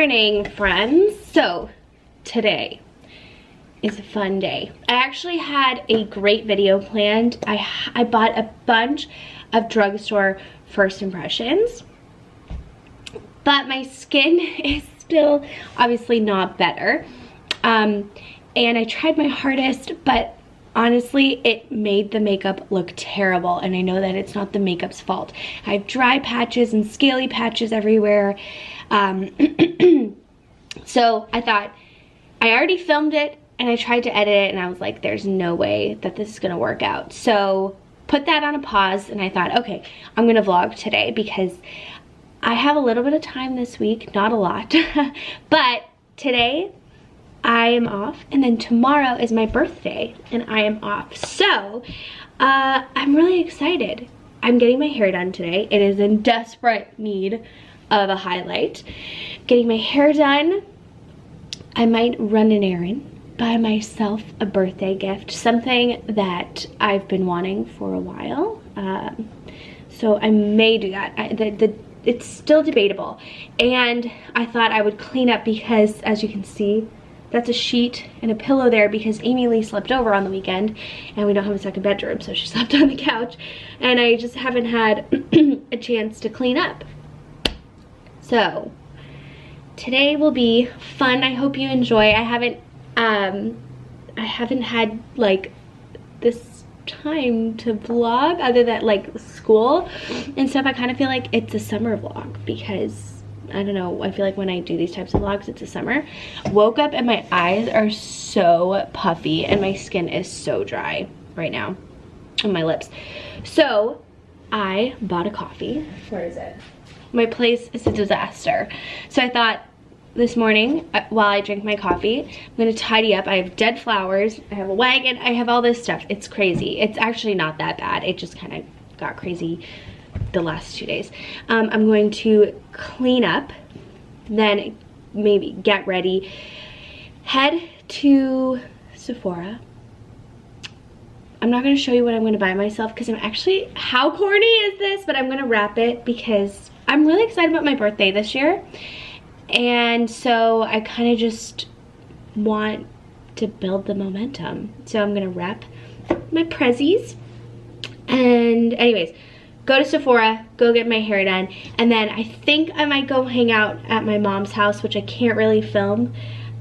morning, friends. So today is a fun day. I actually had a great video planned. I bought a bunch of drugstore first impressions, but my skin is still obviously not better. And I tried my hardest, but honestly, it made the makeup look terrible, and I know that it's not the makeup's fault. I have dry patches and scaly patches everywhere. So I thought, I already filmed it, and I tried to edit it, and I was like, there's no way that this is gonna work out. So put that on a pause, and I thought, okay, I'm gonna vlog today because I have a little bit of time this week, not a lot, but today, I am off, and then tomorrow is my birthday and I am off. So I'm really excited. I'm getting my hair done today. It is in desperate need of a highlight. Getting my hair done. I might run an errand, buy myself a birthday gift, something that I've been wanting for a while. So I may do that. It's still debatable. And I thought I would clean up because, as you can see, that's a sheet and a pillow there because Amy Lee slept over on the weekend and we don't have a second bedroom, so she slept on the couch. And I just haven't had a chance to clean up. So today will be fun. I hope you enjoy. I haven't had like this time to vlog other than like school and stuff. I kind of feel like it's a summer vlog because I don't know, I feel like when I do these types of vlogs, it's a summer. Woke up and my eyes are so puffy and my skin is so dry right now on my lips. So I bought a coffee. Where is it? My place is a disaster. So I thought this morning, while I drink my coffee, I'm gonna tidy up. I have dead flowers, I have a wagon, I have all this stuff. It's crazy. It's actually not that bad. It just kind of got crazy the last 2 days. I'm going to clean up, then maybe get ready, head to Sephora. I'm not going to show you what I'm going to buy myself because I'm actually, how corny is this? But I'm going to wrap it because I'm really excited about my birthday this year. And so I kind of just want to build the momentum. So I'm going to wrap my prezzies. And anyways, go to Sephora, go get my hair done, and then I think I might go hang out at my mom's house, which I can't really film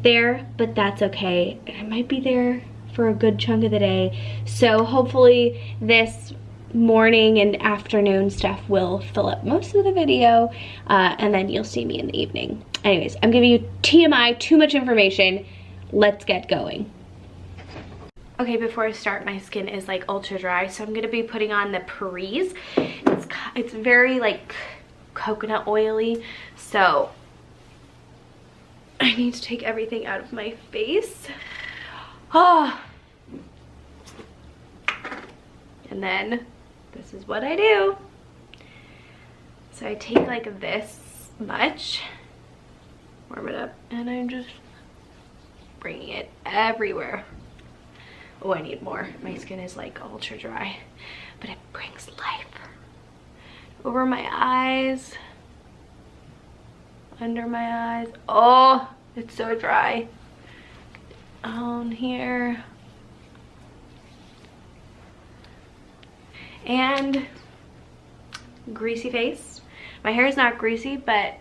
there, but that's okay. I might be there for a good chunk of the day, so hopefully this morning and afternoon stuff will fill up most of the video, and then you'll see me in the evening. Anyways, I'm giving you TMI, too much information. Let's get going. Okay, before I start, my skin is like ultra dry, so I'm gonna be putting on the Paris. It's very like coconut oily, so I need to take everything out of my face. Oh. And then this is what I do. So I take like this much, warm it up, and I'm just bringing it everywhere. Oh, I need more. My skin is like ultra dry, but it brings life. Over my eyes, under my eyes. Oh, it's so dry. On here. And greasy face. My hair is not greasy, but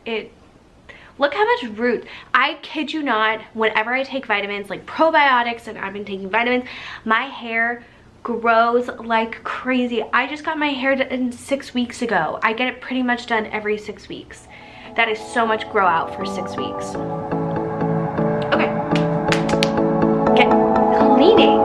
look how much root. I kid you not, whenever I take vitamins like probiotics, and I've been taking vitamins, my hair grows like crazy. I just got my hair done 6 weeks ago. I get it pretty much done every 6 weeks. That is so much grow out for 6 weeks. Okay. Get cleaning.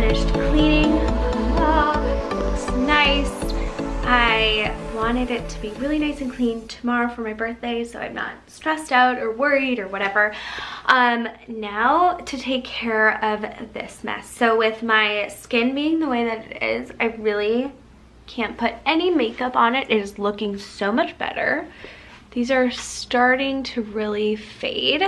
finished cleaning. It looks nice. I wanted it to be really nice and clean tomorrow for my birthday, so I'm not stressed out or worried or whatever. Now to take care of this mess. So with my skin being the way that it is, I really can't put any makeup on it. It is looking so much better. These are starting to really fade.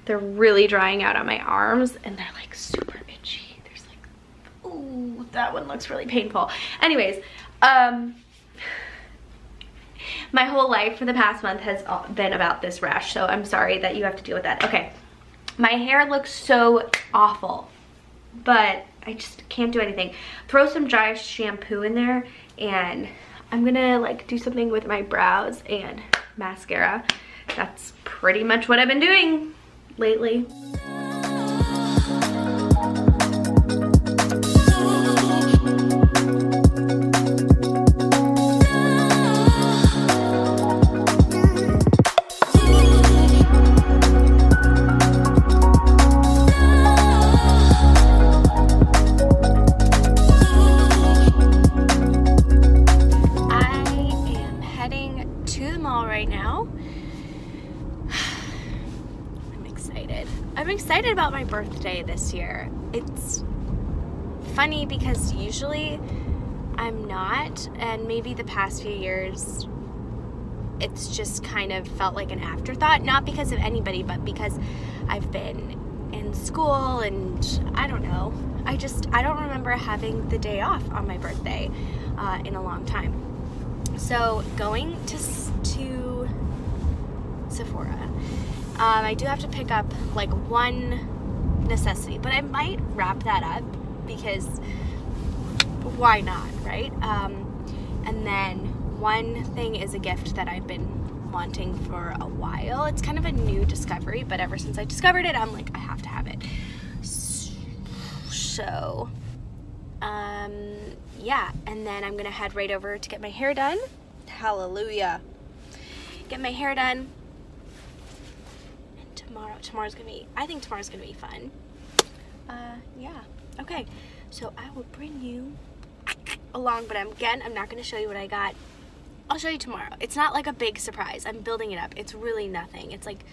They're really drying out on my arms and they're like super itchy. There's like, ooh, that one looks really painful. Anyways, my whole life for the past month has been about this rash, so I'm sorry that you have to deal with that. Okay, my hair looks so awful, but I just can't do anything. Throw some dry shampoo in there and I'm gonna like do something with my brows and mascara. That's pretty much what I've been doing lately. I'm excited about my birthday this year. It's funny because usually I'm not, and maybe the past few years it's just kind of felt like an afterthought, not because of anybody, but because I've been in school and I don't know. I don't remember having the day off on my birthday in a long time. So going to Sephora, I do have to pick up like one necessity, but I might wrap that up because why not, right? And then one thing is a gift that I've been wanting for a while. It's kind of a new discovery, but ever since I discovered it, I'm like, I have to have it. So, yeah, and then I'm gonna head right over to get my hair done. Hallelujah. Get my hair done. I think tomorrow's gonna be fun. Yeah, okay. So I will bring you along, but again, I'm not gonna show you what I got. I'll show you tomorrow. It's not like a big surprise. I'm building it up. It's really nothing. It's like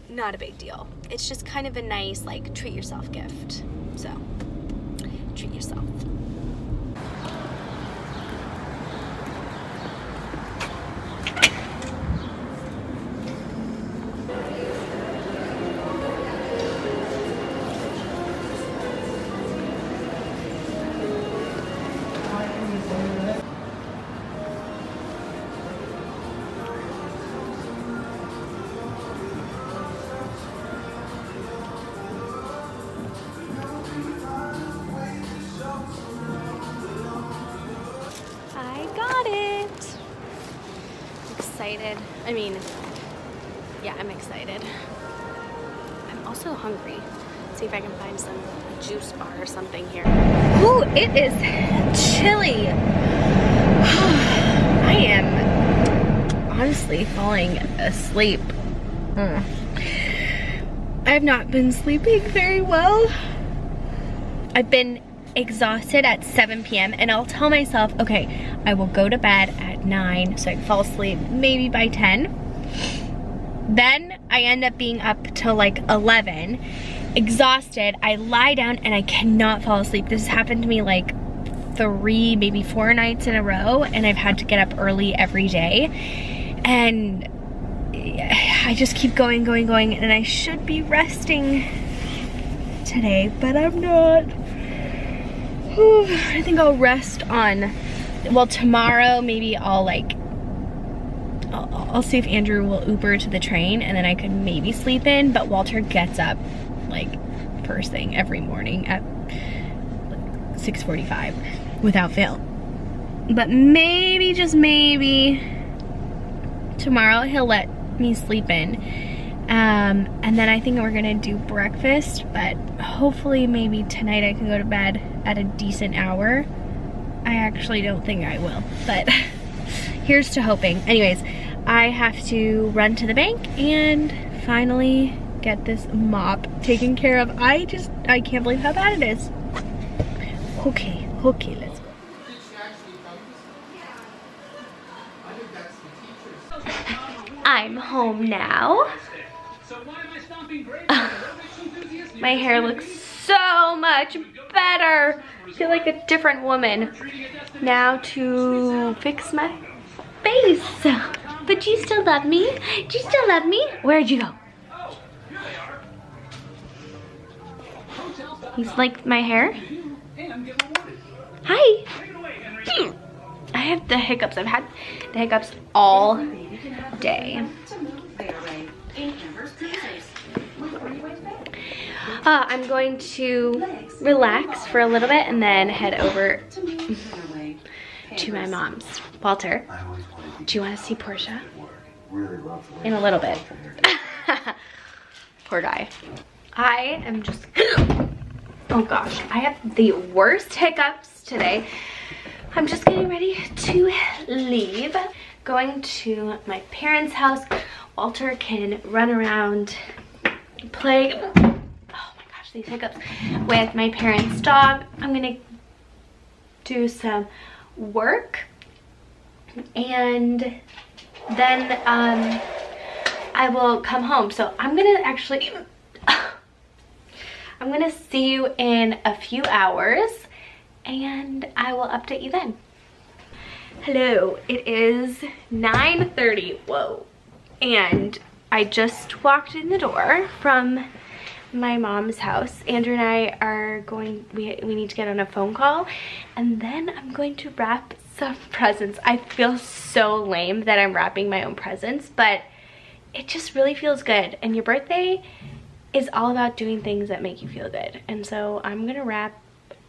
not a big deal. It's just kind of a nice like treat yourself gift. So treat yourself. Excited. I mean, yeah, I'm excited. I'm also hungry. Let's see if I can find some juice bar or something here. Ooh, it is chilly. I am honestly falling asleep. I have not been sleeping very well. I've been exhausted at 7 p.m. and I'll tell myself, okay, I will go to bed at 9 so I can fall asleep maybe by 10. Then I end up being up till like 11, exhausted. I lie down and I cannot fall asleep. This has happened to me like 3, maybe 4 nights in a row, and I've had to get up early every day. And I just keep going, and I should be resting today, but I'm not. I think I'll rest on, well, tomorrow maybe I'll see if Andrew will Uber to the train and then I could maybe sleep in, but Walter gets up like first thing every morning at 6:45 without fail. But maybe, just maybe, tomorrow he'll let me sleep in. And then I think we're gonna do breakfast, but hopefully maybe tonight I can go to bed at a decent hour. I actually don't think I will, but here's to hoping. Anyways, I have to run to the bank and finally get this mop taken care of. I can't believe how bad it is. Okay, let's go. I'm home now. My hair looks so much better. I feel like a different woman. Now to fix my face. But you still love me? Do you still love me? Where'd you go? You like my hair? Hi. I have the hiccups. I've had the hiccups all day. I'm going to relax for a little bit and then head over to my mom's. Walter, do you want to see Portia? In a little bit. Poor guy. I am just, oh gosh, I have the worst hiccups today. I'm just getting ready to leave. Going to my parents' house. Walter can run around, play, oh my gosh, these hiccups, with my parents' dog. I'm gonna do some work and then I will come home. So I'm gonna actually, I'm gonna see you in a few hours and I will update you then. Hello, it is 9:30, whoa. And I just walked in the door from my mom's house. Andrew and I are going, we need to get on a phone call and then I'm going to wrap some presents. I feel so lame that I'm wrapping my own presents, but it just really feels good. And your birthday is all about doing things that make you feel good. And so I'm gonna wrap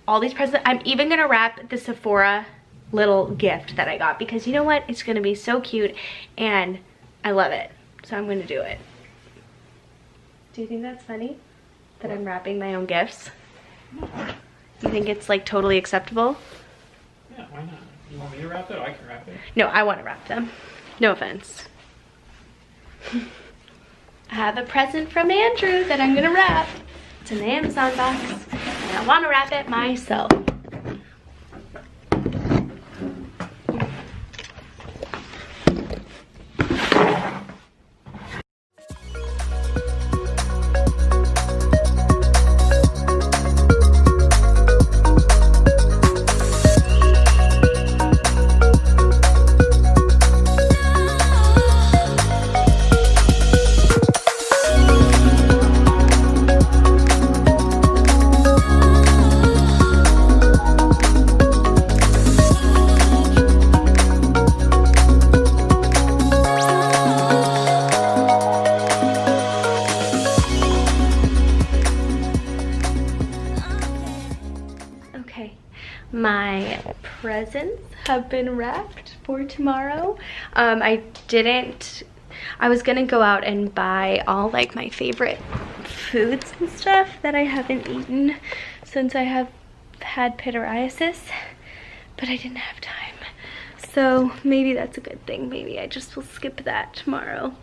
all these presents. I'm even gonna wrap the Sephora little gift that I got because you know what? It's gonna be so cute and I love it. So I'm gonna do it. Do you think that's funny? That I'm wrapping my own gifts? You think it's like totally acceptable? Yeah, why not? You want me to wrap it? I can wrap it. No, I want to wrap them. No offense. I have a present from Andrew that I'm gonna wrap. It's an Amazon box and I want to wrap it myself. My presents have been wrapped for tomorrow. I was gonna go out and buy all like my favorite foods and stuff that I haven't eaten since I have had pityriasis, but I didn't have time. So maybe that's a good thing. Maybe I just will skip that tomorrow.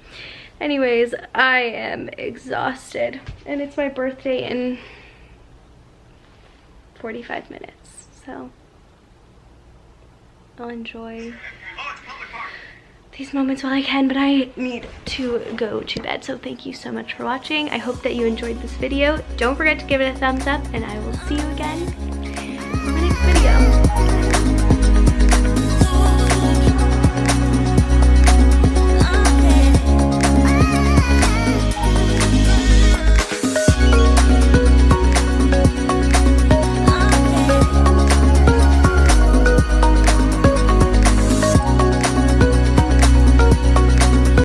Anyways, I am exhausted and it's my birthday in 45 minutes. So I'll enjoy these moments while I can, but I need to go to bed. So thank you so much for watching. I hope that you enjoyed this video. Don't forget to give it a thumbs up and I will see you again in the next video.